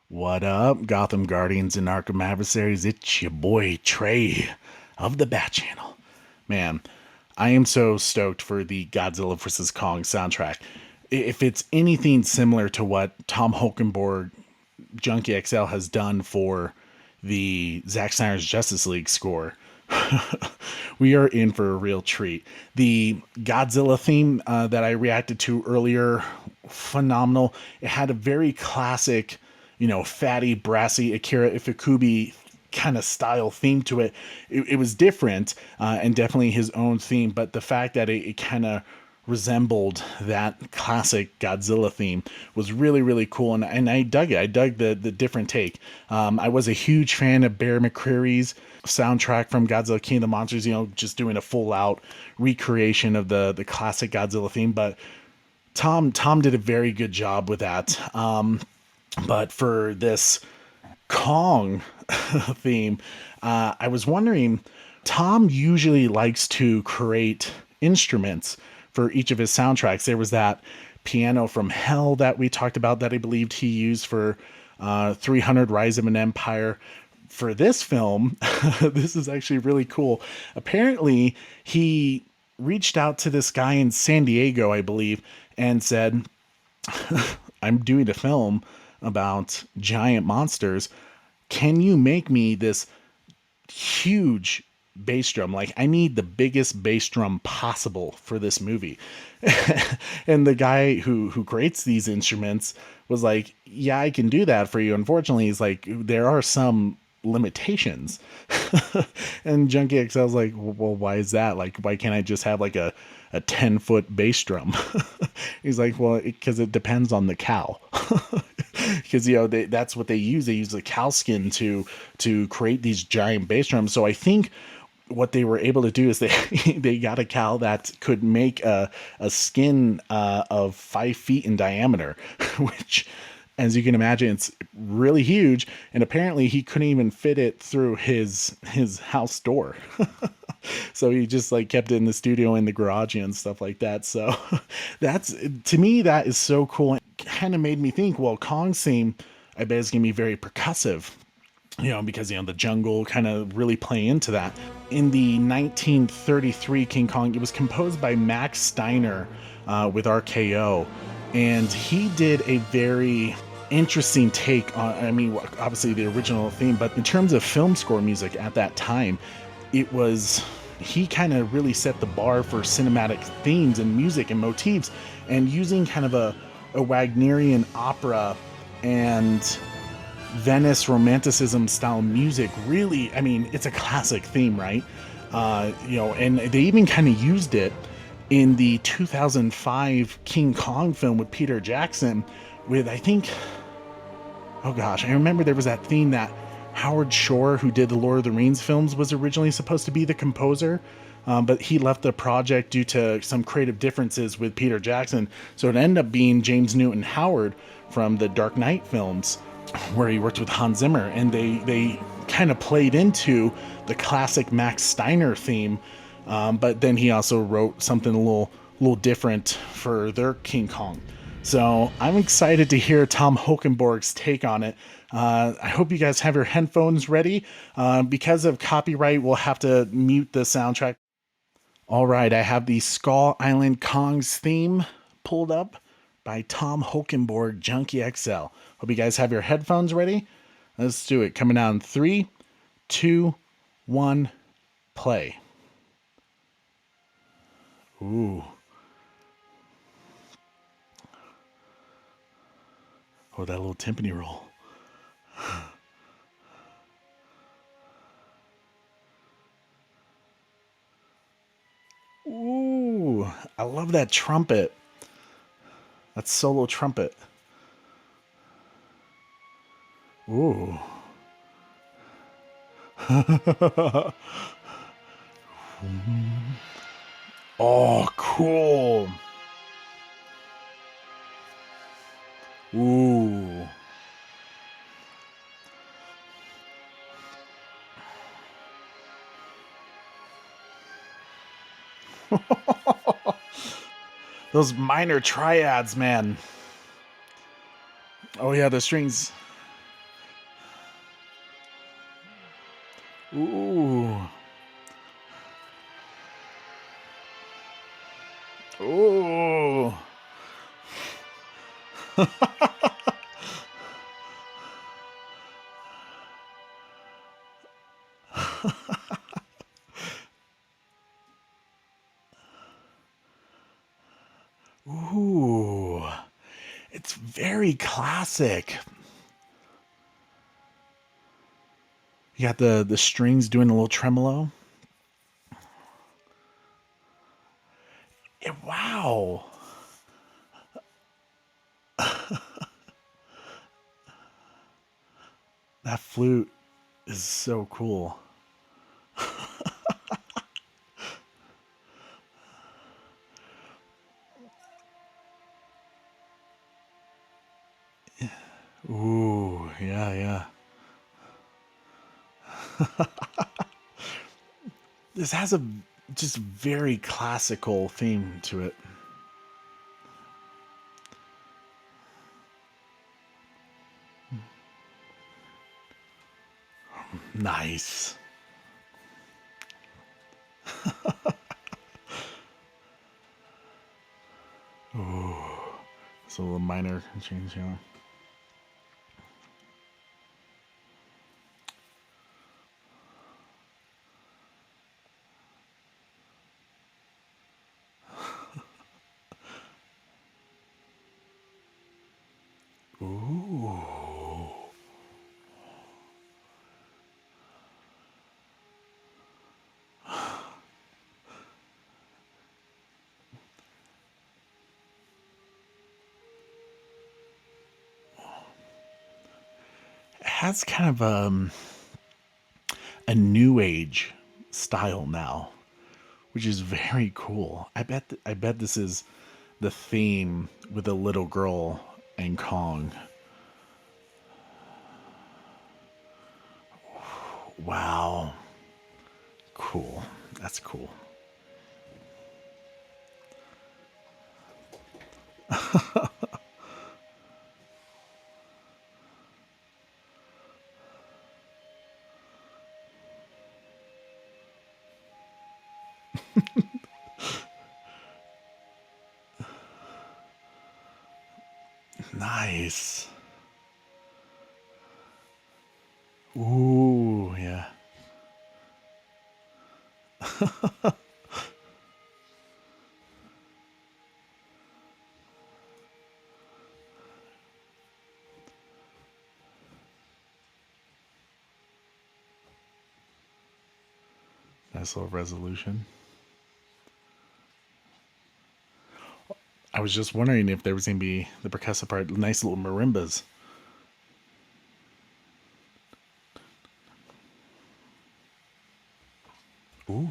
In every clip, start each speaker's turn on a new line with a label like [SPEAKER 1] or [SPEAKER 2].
[SPEAKER 1] What up, Gotham Guardians and Arkham Adversaries? It's your boy Trey of the Bat Channel. Man, I am so stoked for the Godzilla vs. Kong soundtrack. If it's anything similar to what Tom Holkenborg Junkie XL has done for the Zack Snyder's Justice League score, we are in for a real treat. The Godzilla theme that I reacted to earlier, phenomenal. It had a very classic, fatty, brassy Akira Ifukube kind of style theme to it. It was different and definitely his own theme, but the fact that it kind of resembled that classic Godzilla theme was really, really cool. And I dug it. I dug the different take. I was a huge fan of Bear McCreary's soundtrack from Godzilla King of the Monsters, just doing a full out recreation of the classic Godzilla theme. But Tom did a very good job with that. But for this Kong theme, I was wondering, Tom usually likes to create instruments for each of his soundtracks. There was that piano from Hell that we talked about that I believed he used for 300 Rise of an Empire. For this film, this is actually really cool. Apparently, he reached out to this guy in San Diego, I believe, and said, I'm doing a film about giant monsters. Can you make me this huge bass drum? Like, I need the biggest bass drum possible for this movie. And the guy who creates these instruments was like, yeah, I can do that for you. Unfortunately, he's like, there are some limitations. And Junkie XL was like, well, why is that? Like, why can't I just have like a 10-foot bass drum? He's like, well, because it depends on the cow. Because that's what they use. They use the cow skin to create these giant bass drums. So I think what they were able to do is they they got a cow that could make a skin of 5 feet in diameter, which, as you can imagine, it's really huge. And apparently he couldn't even fit it through his house door. So he just like kept it in the studio, in the garage and stuff like that. So that's, to me, that is so cool. It kind of made me think, well, Kong's theme, I bet is gonna be very percussive, because the jungle kind of really play into that. In the 1933 King Kong, it was composed by Max Steiner with RKO, and he did a very interesting take on, I mean, obviously the original theme, but in terms of film score music at that time, it was, he kind of really set the bar for cinematic themes and music and motifs, and using kind of a Wagnerian opera and Venice Romanticism style music. Really, I mean, it's a classic theme, right? And they even kind of used it in the 2005 King Kong film with Peter Jackson, with, I think, oh gosh, I remember there was that theme that Howard Shore, who did the Lord of the Rings films, was originally supposed to be the composer. But he left the project due to some creative differences with Peter Jackson. So it ended up being James Newton Howard from the Dark Knight films, where he worked with Hans Zimmer, and they kind of played into the classic Max Steiner theme, but then he also wrote something a little different for their King Kong. So I'm excited to hear Tom Holkenborg's take on it. I hope you guys have your headphones ready. Because of copyright, we'll have to mute the soundtrack. All right, I have the Skull Island Kong's theme pulled up by Tom Holkenborg, Junkie XL. Hope you guys have your headphones ready. Let's do it. Coming down 3, 2, 1, play. Ooh. Oh, that little timpani roll. Ooh, I love that trumpet. That solo trumpet. Ooh. Oh, cool. Ooh. Those minor triads, man. Oh yeah, the strings. Ooh. Ooh. Ooh. It's very classic. You got the strings doing a little tremolo. Wow. That flute is so cool. Ooh, yeah, yeah. This has a just very classical theme to it. Nice. Ooh, it's a little minor change, yeah. Ooh. It has kind of a new age style now, which is very cool. I bet this is the theme with a little girl and Kong. Wow. Cool. That's cool. Nice. Ooh, yeah. Nice little resolution. I was just wondering if there was going to be the percussive part, nice little marimbas. Ooh.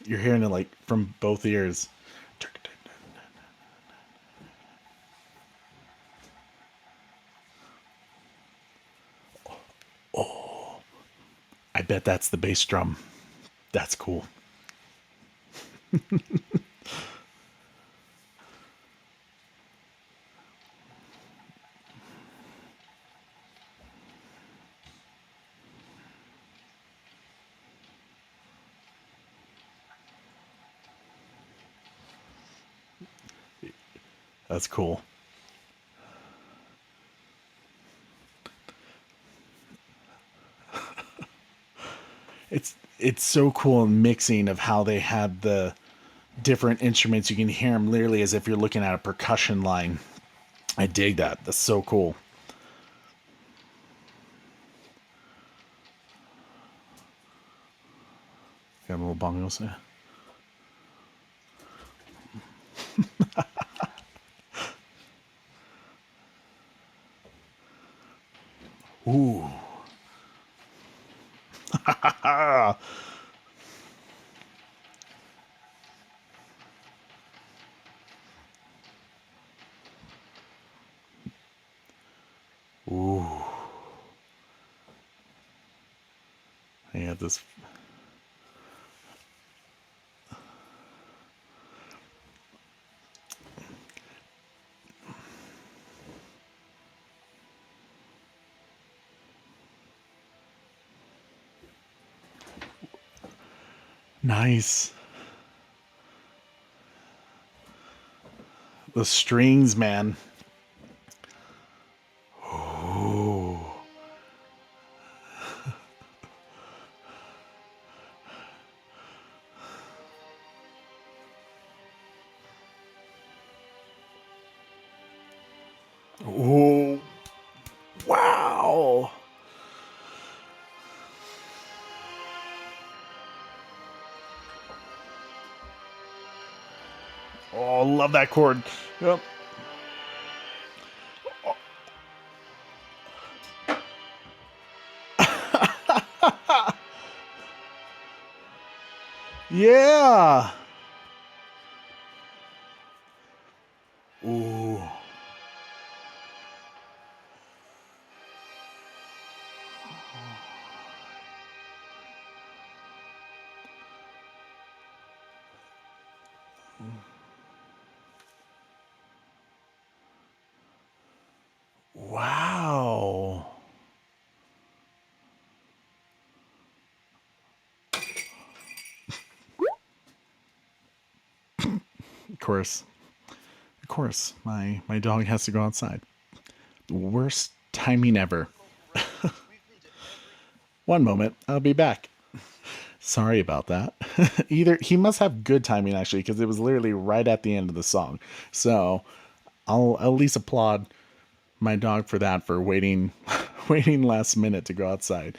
[SPEAKER 1] You're hearing it like from both ears. I bet that's the bass drum. That's cool. That's cool. It's so cool in mixing of how they had the different instruments. You can hear them literally as if you're looking at a percussion line. I dig that. That's so cool. Got a little bongos there. Ooh. Ooh. I got this. Nice. The strings, man. Ooh. Ooh. Wow. Oh, love that chord. Yep. Yeah. Ooh. Wow. Of course. Of course. My dog has to go outside. Worst timing ever. One moment. I'll be back. Sorry about that. Either he must have good timing actually, because it was literally right at the end of the song. So I'll at least applaud my dog for that, for waiting waiting last minute to go outside.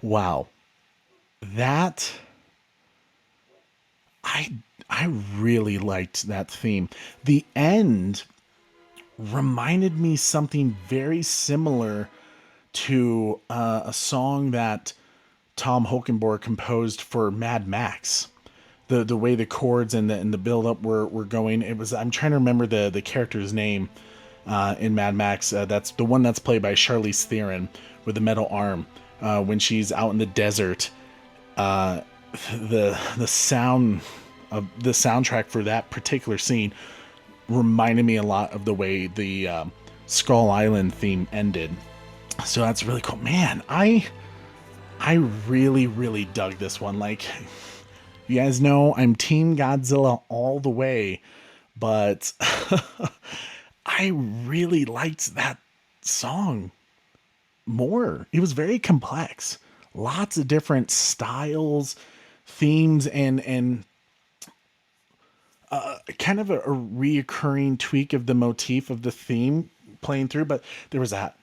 [SPEAKER 1] Wow. That I I really liked that theme. The end reminded me something very similar to a song that Tom Holkenborg composed for Mad Max. The way the chords and the build up were going. It was, I'm trying to remember the character's name in Mad Max. That's the one that's played by Charlize Theron with the metal arm. When she's out in the desert, the sound of the soundtrack for that particular scene reminded me a lot of the way the Skull Island theme ended. So that's really cool, man. I really dug this one. Like, you guys know, I'm Team Godzilla all the way, but I really liked that song more. It was very complex, lots of different styles, themes, and kind of a reoccurring tweak of the motif of the theme playing through. But there was that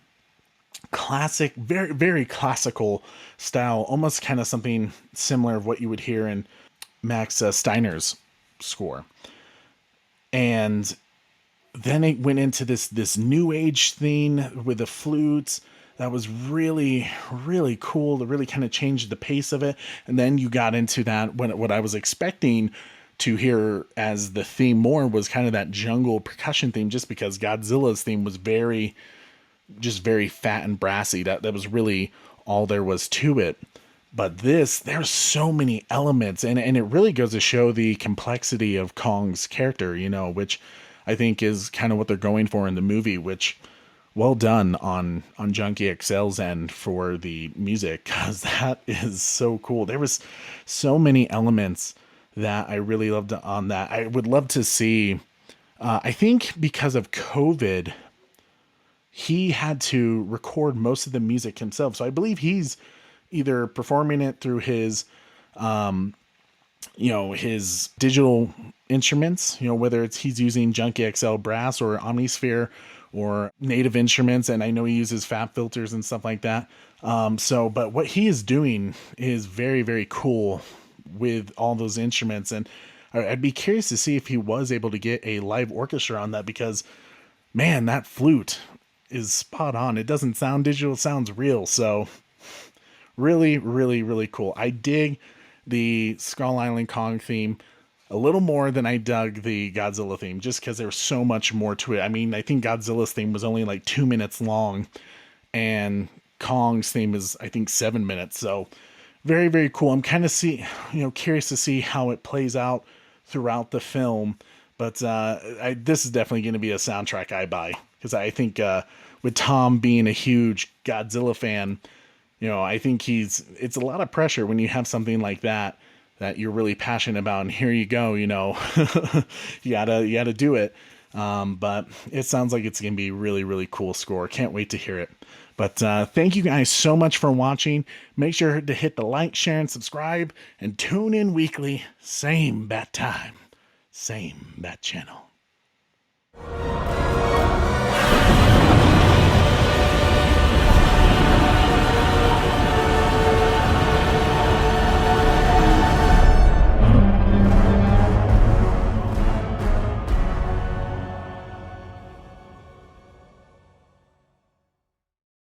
[SPEAKER 1] classic, very classical style, almost kind of something similar of what you would hear in Max Steiner's score. And then it went into this new age thing with the flutes that was really cool, to really kind of change the pace of it. And then you got into that, when what I was expecting to hear as the theme more was kind of that jungle percussion theme, just because Godzilla's theme was very fat and brassy. That was really all there was to it. But this, there's so many elements, and it really goes to show the complexity of Kong's character, which I think is kind of what they're going for in the movie, which well done on Junkie XL's end for the music, because that is so cool. There was so many elements that I really loved on that. I would love to see, I think because of COVID, he had to record most of the music himself. So I believe he's either performing it through his his digital instruments, whether it's he's using Junkie XL brass or Omnisphere or native instruments. And I know he uses fab filters and stuff like that. But what he is doing is very cool with all those instruments. And I'd be curious to see if he was able to get a live orchestra on that, because man, that flute is spot on. It doesn't sound digital, it sounds real. So really cool. I dig the Skull Island Kong theme a little more than I dug the Godzilla theme, just because there's so much more to it. I mean, I think Godzilla's theme was only like 2 minutes long, and Kong's theme is, I think, 7 minutes. So very cool. I'm kind of curious to see how it plays out throughout the film. But this is definitely going to be a soundtrack I buy, because I think with Tom being a huge Godzilla fan, I think it's a lot of pressure when you have something like that you're really passionate about, and here you go, you gotta do it. But it sounds like it's gonna be really, really cool score. Can't wait to hear it. But thank you guys so much for watching. Make sure to hit the like, share, and subscribe, and tune in weekly. Same bat time, same bat channel.